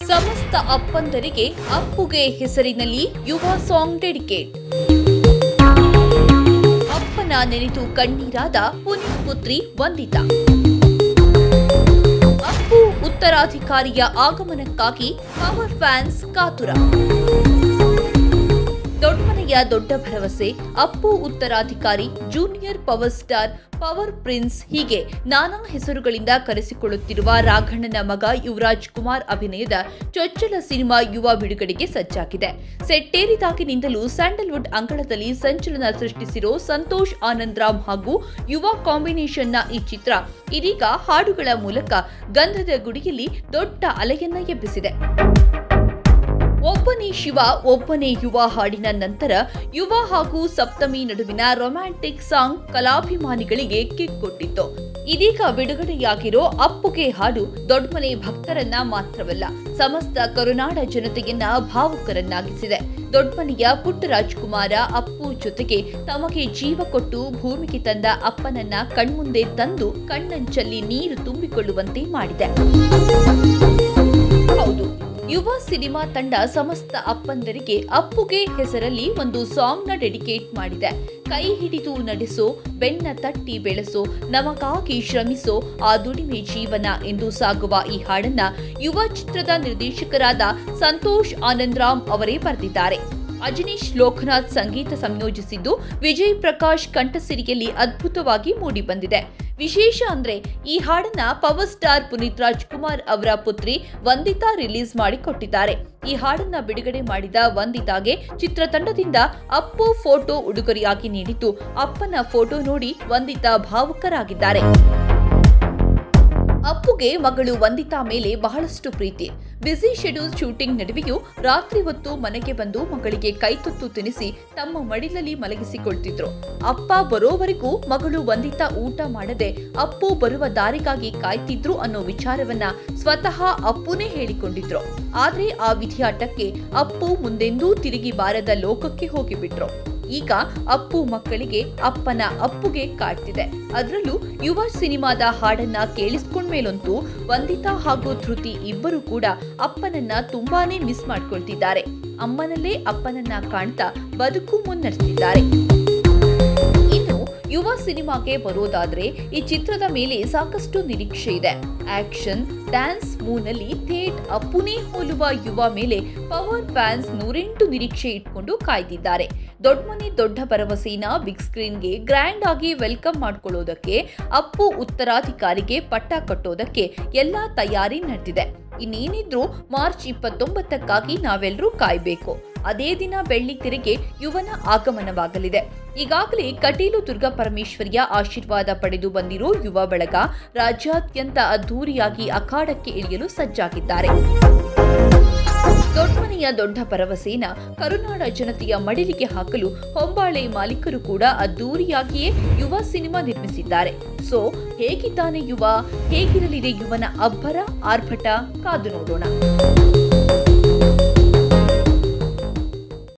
ಸಮಸ್ತ ಅಪ್ಪಂದರಿಗೆ ಅಪ್ಪುಗೆ ಹೆಸರಿನಲ್ಲಿ ಯುವ ಸಾಂಗ್ ಡೆಡಿಕೇಟ್. ಅಪ್ಪನ ನೆನೆದು ಕಣ್ಣೀರಾದ ಪುನೀತ್ ಪುತ್ರಿ ವಂದಿತಾ. ಅಪ್ಪು ಉತ್ತರಾಧಿಕಾರಿಯ ಆಗಮನಕ್ಕಾಗಿ ಪವರ್ ಫ್ಯಾನ್ಸ್ ಕಾತುರ. ದೊಡ್ಡಮನೆಯ ದೊಡ್ಡ ಭರವಸೆ ಅಪ್ಪು ಉತ್ತರಾಧಿಕಾರಿ, junior power star, power prince ಹೀಗೆ ನಾನಾ ಹೆಸರುಗಳಿಂದ ಕರೆಸಿಕೊಳ್ಳುತ್ತಿರುವ ರಾಘಣ್ಣನ ಮಗ ಯುವರಾಜ್ ಕುಮಾರ್ ಅಭಿನಯದ ಚೊಚ್ಚಲ ಸಿನಿಮಾ ಯುವ ಬಿಡುಗಡೆಗೆ ಸಜ್ಜಾಗಿದೆ. ಸೆಟ್ಟೇರಿದಾಗಿನಿಂದಲೂ ಸ್ಯಾಂಡಲ್ವುಡ್ ಅಂಗಳದಲ್ಲಿ ಸಂಚಲನ ಸೃಷ್ಟಿಸಿರೋ ಸಂತೋಷ್ ಆನಂದರಾಮ್ ಹಾಗೂ ಯುವ ಕಾಂಬಿನೇಷನ್ನ ಈ ಚಿತ್ರ ಇದೀಗ ಹಾಡುಗಳ ಮೂಲಕ ಗಂಧದ ಗುಡಿಯಲ್ಲಿ ದೊಡ್ಡ ಅಲೆಯನ್ನ ಎಬ್ಬಿಸಿದೆ. ಒಬ್ಬನೇ ಶಿವ ಒಬ್ಬನೇ ಯುವ ಹಾಡಿನ ನಂತರ ಯುವ ಹಾಗೂ ಸಪ್ತಮಿ ನಡುವಿನ ರೊಮ್ಯಾಂಟಿಕ್ ಸಾಂಗ್ ಕಲಾಭಿಮಾನಿಗಳಿಗೆ ಕಿಕ್ ಕೊಟ್ಟಿತ್ತು. ಇದೀಗ ಬಿಡುಗಡೆಯಾಗಿರೋ ಅಪ್ಪುಗೆ ಹಾಡು ದೊಡ್ಡಮನೆ ಭಕ್ತರನ್ನ ಮಾತ್ರವಲ್ಲ, ಸಮಸ್ತ ಕರುನಾಡ ಜನತೆಯನ್ನ ಭಾವುಕರನ್ನಾಗಿಸಿದೆ. ದೊಡ್ಡಮನೆಯ ಪುಟ್ಟರಾಜ್ಕುಮಾರ ಅಪ್ಪು ಜೊತೆಗೆ ತಮಗೆ ಜೀವ ಕೊಟ್ಟು ಭೂಮಿಗೆ ತಂದ ಅಪ್ಪನನ್ನ ಕಣ್ಮುಂದೆ ತಂದು ಕಣ್ಣಂಚಲ್ಲಿ ನೀರು ತುಂಬಿಕೊಳ್ಳುವಂತೆ ಮಾಡಿದೆ. ಹೌದು, ಯುವ ಸಿನಿಮಾ ತಂಡ ಸಮಸ್ತ ಅಪ್ಪಂದರಿಗೆ ಅಪ್ಪುಗೆ ಹೆಸರಲ್ಲಿ ಒಂದು ಸಾಂಗ್ನ ಡೆಡಿಕೇಟ್ ಮಾಡಿದೆ. ಕೈ ಹಿಡಿದು ನಡೆಸೋ, ಬೆನ್ನ ತಟ್ಟಿ ಬೆಳೆಸೋ, ನಮಗಾಗಿ ಶ್ರಮಿಸೋ, ಆ ದುಡಿಮೆ ಜೀವನ ಎಂದು ಸಾಗುವ ಈ ಹಾಡನ್ನ ಯುವ ಚಿತ್ರದ ನಿರ್ದೇಶಕರಾದ ಸಂತೋಷ್ ಆನಂದರಾಮ್ ಅವರೇ ಬರೆದಿದ್ದಾರೆ. ಅಜನೀಶ್ ಲೋಕನಾಥ್ ಸಂಗೀತ ಸಂಯೋಜಿಸಿದ್ದು, ವಿಜಯ್ ಪ್ರಕಾಶ್ ಕಂಠಸಿರಿಯಲ್ಲಿ ಅದ್ಭುತವಾಗಿ ಮೂಡಿಬಂದಿದೆ. ವಿಶೇಷ ಅಂದ್ರೆ ಈ ಹಾಡನ್ನ ಪವರ್ ಸ್ಟಾರ್ ಪುನೀತ್ ರಾಜ್ಕುಮಾರ್ ಅವರ ಪುತ್ರಿ ವಂದಿತಾ ರಿಲೀಸ್ ಮಾಡಿಕೊಟ್ಟಿದ್ದಾರೆ. ಈ ಹಾಡನ್ನ ಬಿಡುಗಡೆ ಮಾಡಿದ ವಂದಿತಾಗೆ ಚಿತ್ರತಂಡದಿಂದ ಅಪ್ಪು ಫೋಟೋ ಉಡುಗೊರೆಯಾಗಿ ನೀಡಿದ್ದು, ಅಪ್ಪನ ಫೋಟೋ ನೋಡಿ ವಂದಿತಾ ಭಾವುಕರಾಗಿದ್ದಾರೆ. ಅಪ್ಪುಗೆ ಮಗಳು ವಂದಿತಾ ಮೇಲೆ ಬಹಳಷ್ಟು ಪ್ರೀತಿ. ಬ್ಯುಸಿ ಶೆಡ್ಯೂಲ್ ಶೂಟಿಂಗ್ ನಡುವೆಯೂ ರಾತ್ರಿ ಹೊತ್ತು ಮನೆಗೆ ಬಂದು ಮಗಳಿಗೆ ಕೈತುತ್ತು ತಿನ್ನಿಸಿ ತಮ್ಮ ಮಡಿಲಲ್ಲಿ ಮಲಗಿಸಿಕೊಳ್ತಿದ್ರು. ಅಪ್ಪ ಬರೋವರೆಗೂ ಮಗಳು ವಂದಿತಾ ಊಟ ಮಾಡದೆ ಅಪ್ಪು ಬರುವ ದಾರಿಗಾಗಿ ಕಾಯ್ತಿದ್ರು ಅನ್ನೋ ವಿಚಾರವನ್ನ ಸ್ವತಃ ಅಪ್ಪುನೇ ಹೇಳಿಕೊಂಡಿದ್ರು. ಆದ್ರೆ ಆ ವಿಧಿಯಾಟಕ್ಕೆ ಅಪ್ಪು ಮುಂದೆಂದೂ ತಿರುಗಿ ಬಾರದ ಲೋಕಕ್ಕೆ ಹೋಗಿಬಿಟ್ರು. ಈಗ ಅಪ್ಪು ಮಕ್ಕಳಿಗೆ ಅಪ್ಪನ ಅಪ್ಪುಗೆ ಕಾಡ್ತಿದೆ. ಅದರಲ್ಲೂ ಯುವ ಸಿನಿಮಾದ ಹಾಡನ್ನ ಕೇಳಿಸ್ಕೊಂಡ್ಮೇಲಂತೂ ವಂದಿತಾ ಹಾಗೂ ಧೃತಿ ಇಬ್ಬರು ಕೂಡ ಅಪ್ಪನನ್ನ ತುಂಬಾನೇ ಮಿಸ್ ಮಾಡ್ಕೊಳ್ತಿದ್ದಾರೆ. ಅಮ್ಮನಲ್ಲೇ ಅಪ್ಪನನ್ನ ಕಾಣ್ತಾ ಬದುಕು ಮುನ್ನಡೆಸ್ತಿದ್ದಾರೆ. ಇನ್ನು ಯುವ ಸಿನಿಮಾಗೆ ಬರೋದಾದ್ರೆ ಈ ಚಿತ್ರದ ಮೇಲೆ ಸಾಕಷ್ಟು ನಿರೀಕ್ಷೆ ಇದೆ. ಆಕ್ಷನ್, ಡ್ಯಾನ್ಸ್ ಮೂನಲ್ಲಿ ಥೇಟ್ ಅಪ್ಪುನೇ ಹೋಲುವ ಯುವ ಮೇಲೆ ಪವರ್ ಫ್ಯಾನ್ಸ್ 108 ನಿರೀಕ್ಷೆ ಇಟ್ಕೊಂಡು ಕಾಯ್ದಿದ್ದಾರೆ. ದೊಡ್ಡಮನೆ ದೊಡ್ಡ ಭರವಸೆನ ಬಿಗ್ ಸ್ಕ್ರೀನ್ಗೆ ಗ್ರ್ಯಾಂಡ್ ಆಗಿ ವೆಲ್ಕಮ್ ಮಾಡ್ಕೊಳ್ಳೋದಕ್ಕೆ, ಅಪ್ಪು ಉತ್ತರಾಧಿಕಾರಿಗೆ ಪಟ್ಟ ಕಟ್ಟೋದಕ್ಕೆ ಎಲ್ಲಾ ತಯಾರಿ ನಡೆದಿದೆ. ಇನ್ನೇನಿದ್ರು ಮಾರ್ಚ್ 29ಕ್ಕಾಗಿ ನಾವೆಲ್ಲರೂ ಕಾಯ್ಬೇಕು. ಅದೇ ದಿನ ಬೆಳ್ಳಿತೆರೆಗೆ ಯುವನ ಆಗಮನವಾಗಲಿದೆ. ಈಗಾಗಲೇ ಕಟೀಲು ದುರ್ಗಾ ಪರಮೇಶ್ವರಿಯ ಆಶೀರ್ವಾದ ಪಡೆದು ಬಂದಿರೋ ಯುವ ಬಳಗ ರಾಜ್ಯಾದ್ಯಂತ ಅದ್ಧೂರಿಯಾಗಿ ಅಖಾಡಕ್ಕೆ ಇಳಿಯಲು ಸಜ್ಜಾಗಿದ್ದಾರೆ. ದೊಡ್ಡಮನೆಯ ದೊಡ್ಡ ಭರವಸೆನ ಕರುನಾಡ ಜನತೆಯ ಮಡಿಲಿಗೆ ಹಾಕಲು ಹೊಂಬಾಳೆ ಮಾಲೀಕರು ಕೂಡ ಅದ್ಧೂರಿಯಾಗಿಯೇ ಯುವ ಸಿನಿಮಾ ನಿರ್ಮಿಸಿದ್ದಾರೆ. ಸೊ ಹೇಗಿದ್ದಾನೆ ಯುವ, ಹೇಗಿರಲಿದೆ ಯುವನ ಅಬ್ಬರ ಆರ್ಭಟ, ಕಾದು ನೋಡೋಣ.